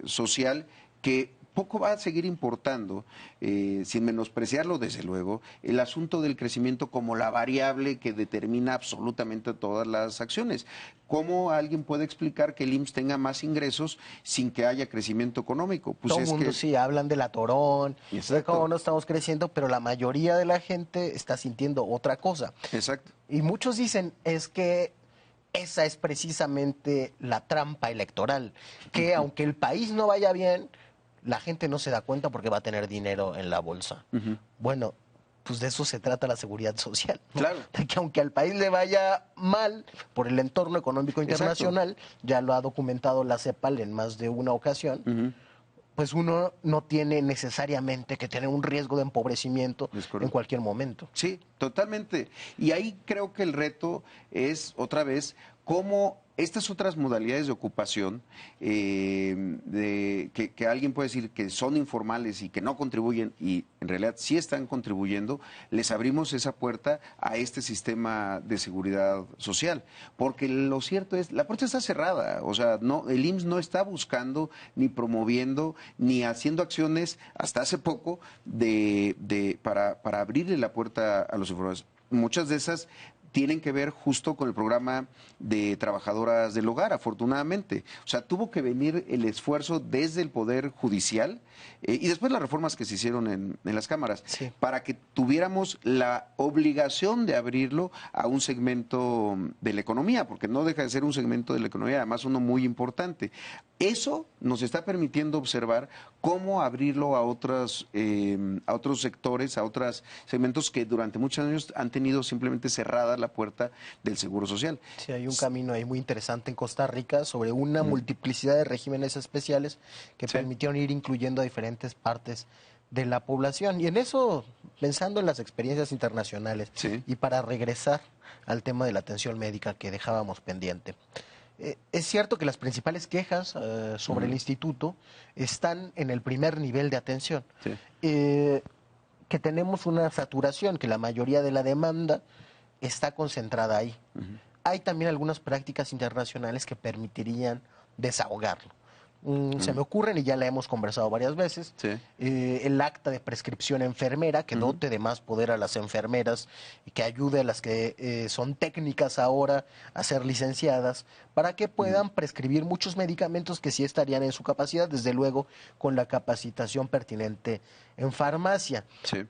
social que poco va a seguir importando, sin menospreciarlo desde luego, el asunto del crecimiento como la variable que determina absolutamente todas las acciones. ¿Cómo alguien puede explicar que el IMSS tenga más ingresos sin que haya crecimiento económico? Pues todo el mundo sí hablan del atorón, de cómo no estamos creciendo, pero la mayoría de la gente está sintiendo otra cosa. Exacto. Y muchos dicen, es que esa es precisamente la trampa electoral, que aunque el país no vaya bien, la gente no se da cuenta porque va a tener dinero en la bolsa. Bueno, pues de eso se trata la seguridad social, ¿no? Claro. De que aunque al país le vaya mal por el entorno económico internacional, ya lo ha documentado la CEPAL en más de una ocasión, pues uno no tiene necesariamente que tener un riesgo de empobrecimiento en cualquier momento. Sí, totalmente. Y ahí creo que el reto es, otra vez, cómo estas otras modalidades de ocupación, que alguien puede decir que son informales y que no contribuyen, y en realidad sí están contribuyendo, les abrimos esa puerta a este sistema de seguridad social. Porque lo cierto es, la puerta está cerrada, o sea, no, el IMSS no está buscando, ni promoviendo, ni haciendo acciones, hasta hace poco, para abrirle la puerta a los informadores. Muchas de esas tienen que ver justo con el programa de trabajadoras del hogar, afortunadamente. O sea, tuvo que venir el esfuerzo desde el Poder Judicial y después las reformas que se hicieron en las cámaras, para que tuviéramos la obligación de abrirlo a un segmento de la economía, porque no deja de ser un segmento de la economía, además uno muy importante. Eso nos está permitiendo observar cómo abrirlo a otros sectores, a otros segmentos que durante muchos años han tenido simplemente cerrada la puerta del Seguro Social. Sí, hay un camino ahí muy interesante en Costa Rica sobre una multiplicidad de regímenes especiales que permitieron ir incluyendo a diferentes partes de la población. Y en eso, pensando en las experiencias internacionales, y para regresar al tema de la atención médica que dejábamos pendiente, es cierto que las principales quejas sobre el instituto están en el primer nivel de atención, que tenemos una saturación, que la mayoría de la demanda está concentrada ahí. Hay también algunas prácticas internacionales que permitirían desahogarlo. Se me ocurren, y ya la hemos conversado varias veces, el acta de prescripción enfermera, que dote de más poder a las enfermeras y que ayude a las que son técnicas ahora a ser licenciadas, para que puedan prescribir muchos medicamentos que sí estarían en su capacidad, desde luego con la capacitación pertinente en farmacia.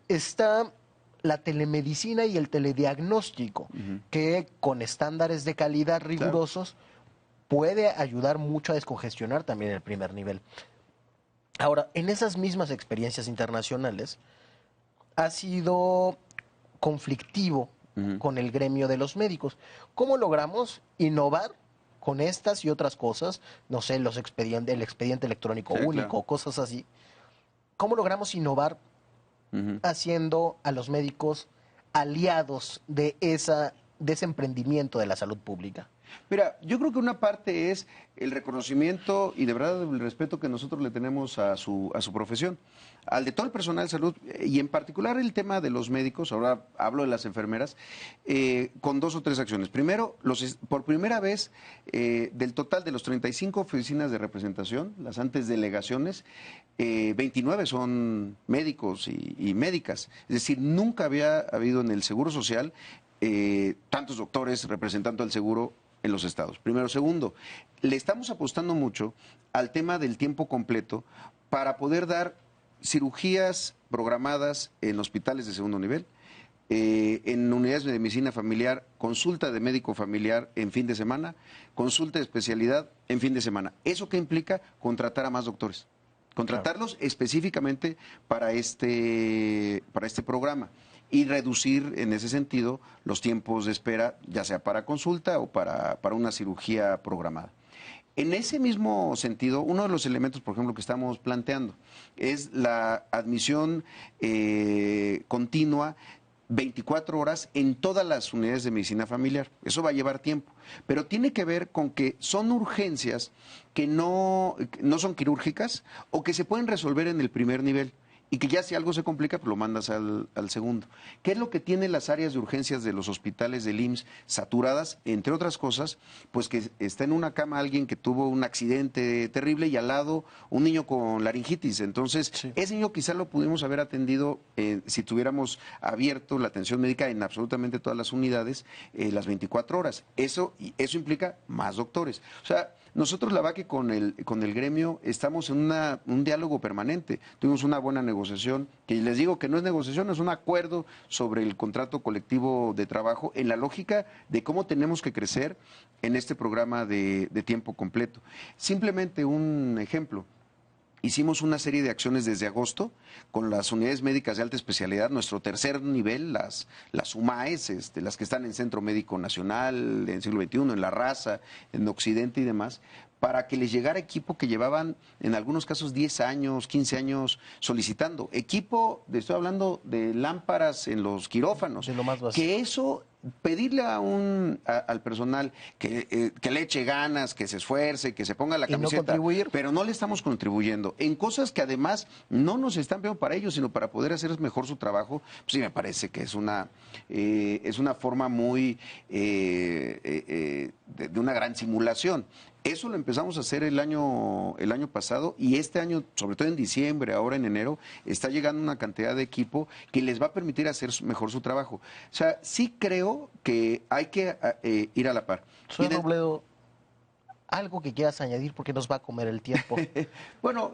Está la telemedicina y el telediagnóstico, que con estándares de calidad rigurosos puede ayudar mucho a descongestionar también el primer nivel. Ahora, en esas mismas experiencias internacionales, ha sido conflictivo con el gremio de los médicos. ¿Cómo logramos innovar con estas y otras cosas? No sé, el expediente electrónico único, cosas así. ¿Cómo logramos innovar haciendo a los médicos aliados de ese emprendimiento de la salud pública? Mira, yo creo que una parte es el reconocimiento y de verdad el respeto que nosotros le tenemos a su profesión, al de todo el personal de salud y en particular el tema de los médicos, ahora hablo de las enfermeras, con 2 o 3 acciones. Primero, por primera vez, del total de los 35 oficinas de representación, las antes delegaciones, 29 son médicos y médicas. Es decir, nunca había habido en el Seguro Social tantos doctores representando al seguro en los estados. Primero. Segundo, le estamos apostando mucho al tema del tiempo completo para poder dar cirugías programadas en hospitales de segundo nivel, en unidades de medicina familiar, consulta de médico familiar en fin de semana, consulta de especialidad en fin de semana. ¿Eso qué implica? Contratar a más doctores. Contratarlos específicamente para este programa y reducir en ese sentido los tiempos de espera, ya sea para consulta o para una cirugía programada. En ese mismo sentido, uno de los elementos, por ejemplo, que estamos planteando es la admisión continua 24 horas en todas las unidades de medicina familiar. Eso va a llevar tiempo, pero tiene que ver con que son urgencias que no son quirúrgicas o que se pueden resolver en el primer nivel y que ya si algo se complica, pues lo mandas al segundo. ¿Qué es lo que tienen las áreas de urgencias de los hospitales del IMSS saturadas? Entre otras cosas, pues que está en una cama alguien que tuvo un accidente terrible y al lado un niño con laringitis. Entonces, ese niño quizá lo pudimos haber atendido si tuviéramos abierto la atención médica en absolutamente todas las unidades las 24 horas. Eso implica más doctores. O sea, nosotros la VAQUE con el gremio estamos en un diálogo permanente. Tuvimos una buena negociación, que les digo que no es negociación, es un acuerdo sobre el contrato colectivo de trabajo en la lógica de cómo tenemos que crecer en este programa de tiempo completo. Simplemente un ejemplo. Hicimos una serie de acciones desde agosto con las unidades médicas de alta especialidad, nuestro tercer nivel, las UMAES, las que están en Centro Médico Nacional, en Siglo XXI, en La Raza, en Occidente y demás, para que les llegara equipo que llevaban en algunos casos 10 años, 15 años solicitando. Equipo, estoy hablando de lámparas en los quirófanos, de lo más básico. Que eso, pedirle al personal que le eche ganas, que se esfuerce, que se ponga la camiseta, no contribuir, pero no le estamos contribuyendo en cosas que además no nos están viendo para ellos, sino para poder hacer mejor su trabajo. Pues sí, me parece que es una forma muy de una gran simulación. Eso lo empezamos a hacer el año pasado y este año, sobre todo en diciembre, ahora en enero, está llegando una cantidad de equipo que les va a permitir hacer mejor su trabajo. O sea, sí creo que hay que ir a la par. Soy Robledo, algo que quieras añadir porque nos va a comer el tiempo. Bueno,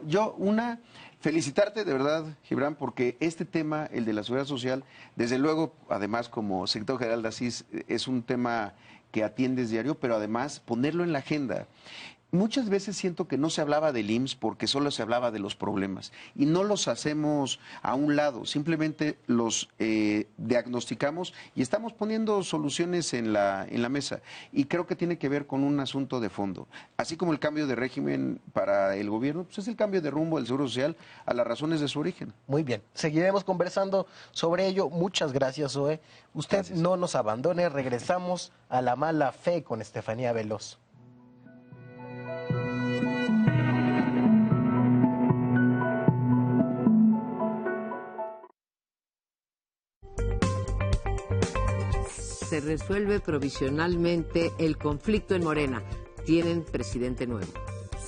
felicitarte de verdad, Gibran, porque este tema, el de la seguridad social, desde luego, además como secretario general de ASIS, es un tema que atiendes diario, pero además ponerlo en la agenda. Muchas veces siento que no se hablaba del IMSS porque solo se hablaba de los problemas y no los hacemos a un lado, simplemente los diagnosticamos y estamos poniendo soluciones en la mesa y creo que tiene que ver con un asunto de fondo. Así como el cambio de régimen para el gobierno, pues es el cambio de rumbo del Seguro Social a las razones de su origen. Muy bien, seguiremos conversando sobre ello. Muchas gracias, Zoe. Usted no nos abandone, regresamos a La Mala Fe con Estefanía Veloz. Se resuelve provisionalmente el conflicto en Morena. Tienen presidente nuevo.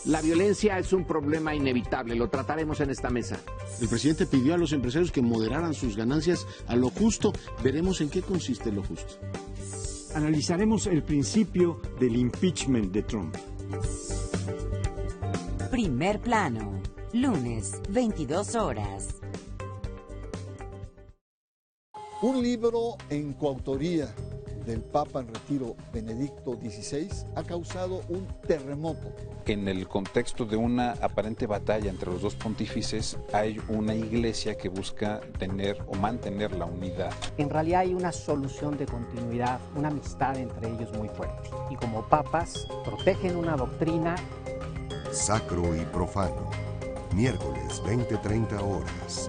La violencia es un problema inevitable, lo trataremos en esta mesa. El presidente pidió a los empresarios que moderaran sus ganancias a lo justo. Veremos en qué consiste lo justo. Analizaremos el principio del impeachment de Trump. Primer Plano, lunes, 22 horas. Un libro en coautoría del Papa en retiro Benedicto XVI ha causado un terremoto. En el contexto de una aparente batalla entre los dos pontífices, hay una iglesia que busca tener o mantener la unidad. En realidad hay una solución de continuidad, una amistad entre ellos muy fuerte. Y como papas protegen una doctrina. Sacro y profano, miércoles 20:30 horas.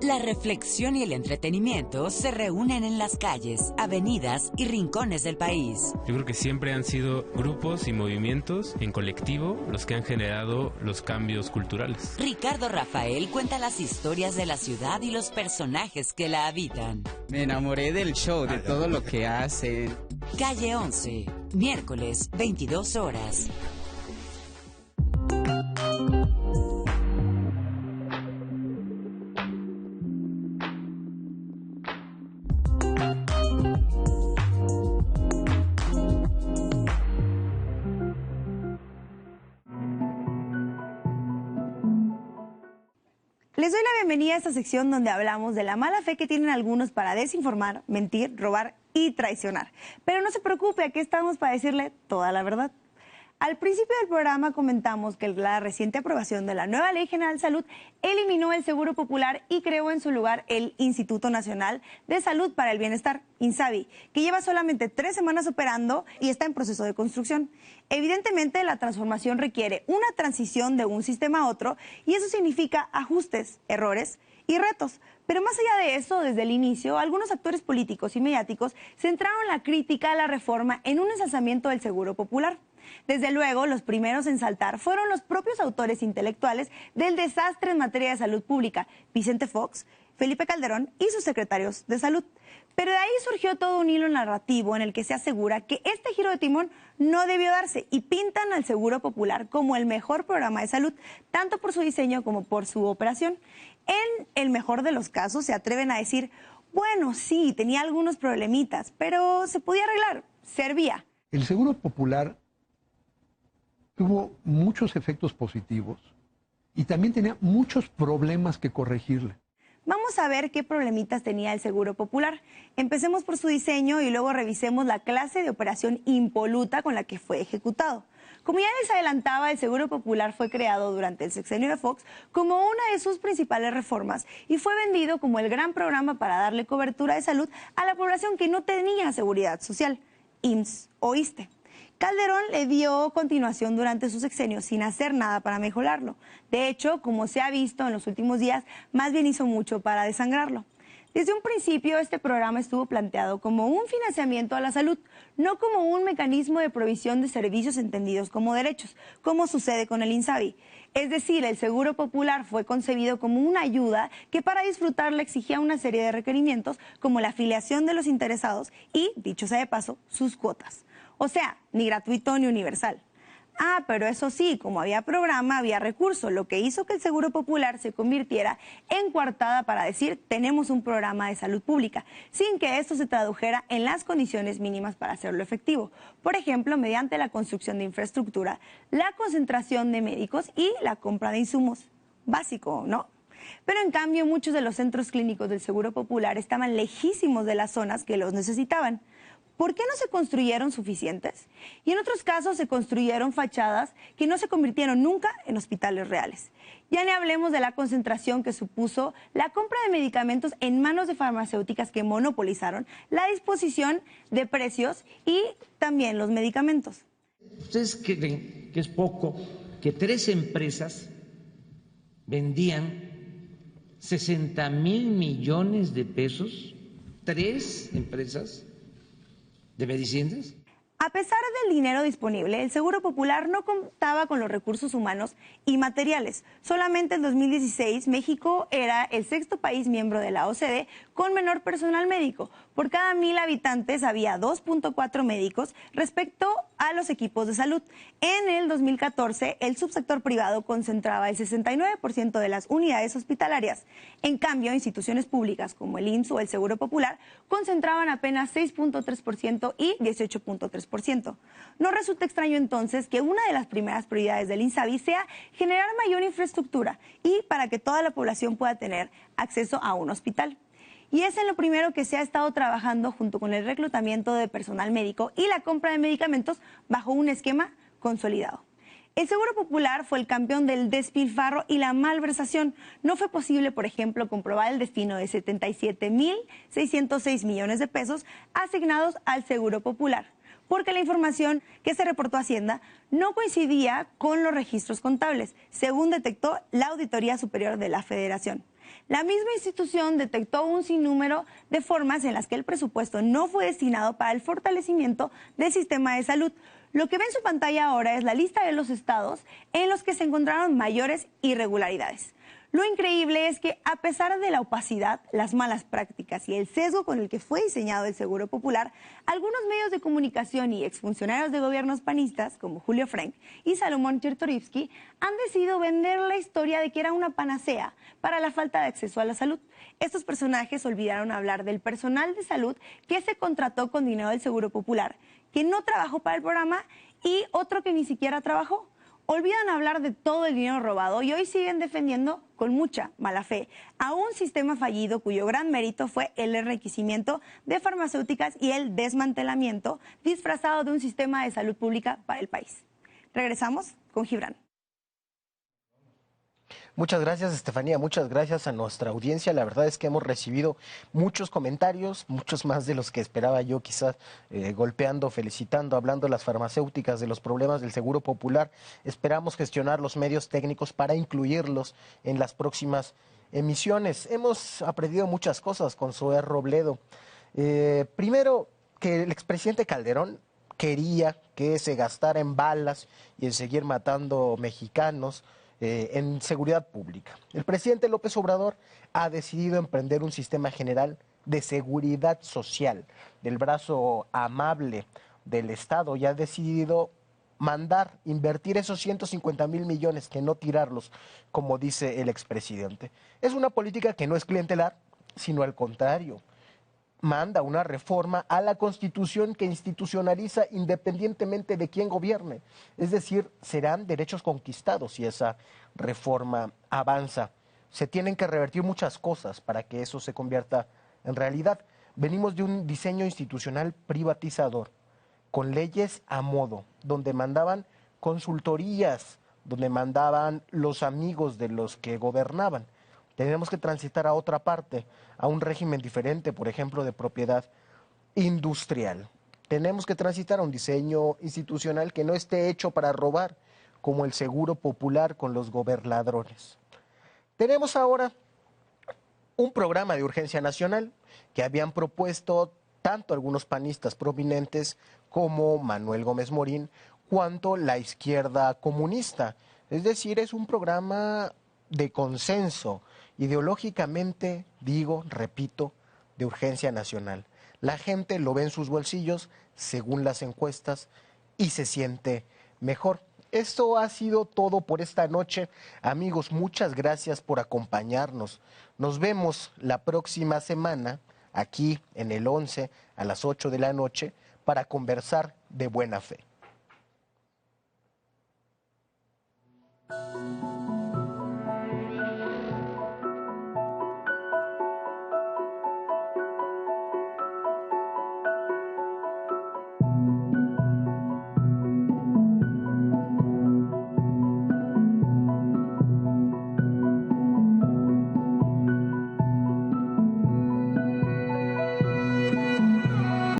La reflexión y el entretenimiento se reúnen en las calles, avenidas y rincones del país. Yo creo que siempre han sido grupos y movimientos en colectivo los que han generado los cambios culturales. Ricardo Rafael cuenta las historias de la ciudad y los personajes que la habitan. Me enamoré del show, de todo lo que hacen. Calle 11, miércoles, 22 horas. Les doy la bienvenida a esta sección donde hablamos de la mala fe que tienen algunos para desinformar, mentir, robar y traicionar. Pero no se preocupe, aquí estamos para decirle toda la verdad. Al principio del programa comentamos que la reciente aprobación de la nueva Ley General de Salud eliminó el Seguro Popular y creó en su lugar el Instituto Nacional de Salud para el Bienestar, INSABI, que lleva solamente 3 semanas operando y está en proceso de construcción. Evidentemente, la transformación requiere una transición de un sistema a otro y eso significa ajustes, errores y retos. Pero más allá de eso, desde el inicio, algunos actores políticos y mediáticos centraron la crítica a la reforma en un ensalzamiento del Seguro Popular. Desde luego, los primeros en saltar fueron los propios autores intelectuales del desastre en materia de salud pública, Vicente Fox, Felipe Calderón y sus secretarios de salud. Pero de ahí surgió todo un hilo narrativo en el que se asegura que este giro de timón no debió darse y pintan al Seguro Popular como el mejor programa de salud, tanto por su diseño como por su operación. En el mejor de los casos se atreven a decir, bueno, sí, tenía algunos problemitas, pero se podía arreglar, servía. El Seguro Popular tuvo muchos efectos positivos y también tenía muchos problemas que corregirle. Vamos a ver qué problemitas tenía el Seguro Popular. Empecemos por su diseño y luego revisemos la clase de operación impoluta con la que fue ejecutado. Como ya les adelantaba, el Seguro Popular fue creado durante el sexenio de Fox como una de sus principales reformas y fue vendido como el gran programa para darle cobertura de salud a la población que no tenía seguridad social, IMSS o ISSSTE. Calderón le dio continuación durante su sexenio sin hacer nada para mejorarlo. De hecho, como se ha visto en los últimos días, más bien hizo mucho para desangrarlo. Desde un principio, este programa estuvo planteado como un financiamiento a la salud, no como un mecanismo de provisión de servicios entendidos como derechos, como sucede con el INSABI. Es decir, el Seguro Popular fue concebido como una ayuda que para disfrutarla exigía una serie de requerimientos como la afiliación de los interesados y, dicho sea de paso, sus cuotas. O sea, ni gratuito ni universal. Ah, pero eso sí, como había programa, había recurso, lo que hizo que el Seguro Popular se convirtiera en coartada para decir tenemos un programa de salud pública, sin que esto se tradujera en las condiciones mínimas para hacerlo efectivo. Por ejemplo, mediante la construcción de infraestructura, la concentración de médicos y la compra de insumos. Básico, ¿no? Pero en cambio, muchos de los centros clínicos del Seguro Popular estaban lejísimos de las zonas que los necesitaban. ¿Por qué no se construyeron suficientes? Y en otros casos se construyeron fachadas que no se convirtieron nunca en hospitales reales. Ya ni hablemos de la concentración que supuso la compra de medicamentos en manos de farmacéuticas que monopolizaron la disposición de precios y también los medicamentos. ¿Ustedes creen que es poco que 3 empresas vendían 60,000 millones de pesos? 3 empresas de medicinas. A pesar del dinero disponible, el Seguro Popular no contaba con los recursos humanos y materiales. Solamente en 2016, México era el 6º país miembro de la OCDE con menor personal médico. Por cada 1,000 habitantes había 2.4 médicos respecto a los equipos de salud. En el 2014, el subsector privado concentraba el 69% de las unidades hospitalarias. En cambio, instituciones públicas como el IMSS o el Seguro Popular concentraban apenas 6.3% y 18.3%. No resulta extraño entonces que una de las primeras prioridades del INSABI sea generar mayor infraestructura y para que toda la población pueda tener acceso a un hospital. Y es en lo primero que se ha estado trabajando junto con el reclutamiento de personal médico y la compra de medicamentos bajo un esquema consolidado. El Seguro Popular fue el campeón del despilfarro y la malversación. No fue posible, por ejemplo, comprobar el destino de 77,606 millones de pesos asignados al Seguro Popular, porque la información que se reportó a Hacienda no coincidía con los registros contables, según detectó la Auditoría Superior de la Federación. La misma institución detectó un sinnúmero de formas en las que el presupuesto no fue destinado para el fortalecimiento del sistema de salud. Lo que ve en su pantalla ahora es la lista de los estados en los que se encontraron mayores irregularidades. Lo increíble es que, a pesar de la opacidad, las malas prácticas y el sesgo con el que fue diseñado el Seguro Popular, algunos medios de comunicación y exfuncionarios de gobiernos panistas, como Julio Frenk y Salomón Chertorivsky, han decidido vender la historia de que era una panacea para la falta de acceso a la salud. Estos personajes olvidaron hablar del personal de salud que se contrató con dinero del Seguro Popular, que no trabajó para el programa y otro que ni siquiera trabajó. Olvidan hablar de todo el dinero robado y hoy siguen defendiendo con mucha mala fe a un sistema fallido cuyo gran mérito fue el enriquecimiento de farmacéuticas y el desmantelamiento disfrazado de un sistema de salud pública para el país. Regresamos con Gibran. Muchas gracias, Estefanía, muchas gracias a nuestra audiencia. La verdad es que hemos recibido muchos comentarios, muchos más de los que esperaba yo, quizás golpeando, felicitando, hablando de las farmacéuticas, de los problemas del Seguro Popular. Esperamos gestionar los medios técnicos para incluirlos en las próximas emisiones. Hemos aprendido muchas cosas con Zoé Robledo. Primero, que el expresidente Calderón, quería que se gastara en balas y en seguir matando mexicanos en seguridad pública. El presidente López Obrador ha decidido emprender un sistema general de seguridad social del brazo amable del Estado y ha decidido invertir esos 150,000 millones, que no tirarlos, como dice el expresidente. Es una política que no es clientelar, sino al contrario, manda una reforma a la Constitución que institucionaliza independientemente de quién gobierne. Es decir, serán derechos conquistados si esa reforma avanza. Se tienen que revertir muchas cosas para que eso se convierta en realidad. Venimos de un diseño institucional privatizador, con leyes a modo, donde mandaban consultorías, donde mandaban los amigos de los que gobernaban. Tenemos que transitar a otra parte, a un régimen diferente, por ejemplo, de propiedad industrial. Tenemos que transitar a un diseño institucional que no esté hecho para robar, como el seguro popular con los gobernadores. Tenemos ahora un programa de urgencia nacional que habían propuesto tanto algunos panistas prominentes como Manuel Gómez Morín, cuanto la izquierda comunista. Es decir, es un programa de consenso, ideológicamente, repito, de urgencia nacional. La gente lo ve en sus bolsillos, según las encuestas, y se siente mejor. Esto ha sido todo por esta noche. Amigos, muchas gracias por acompañarnos. Nos vemos la próxima semana, aquí en el 11, a las 8 de la noche, para conversar de buena fe.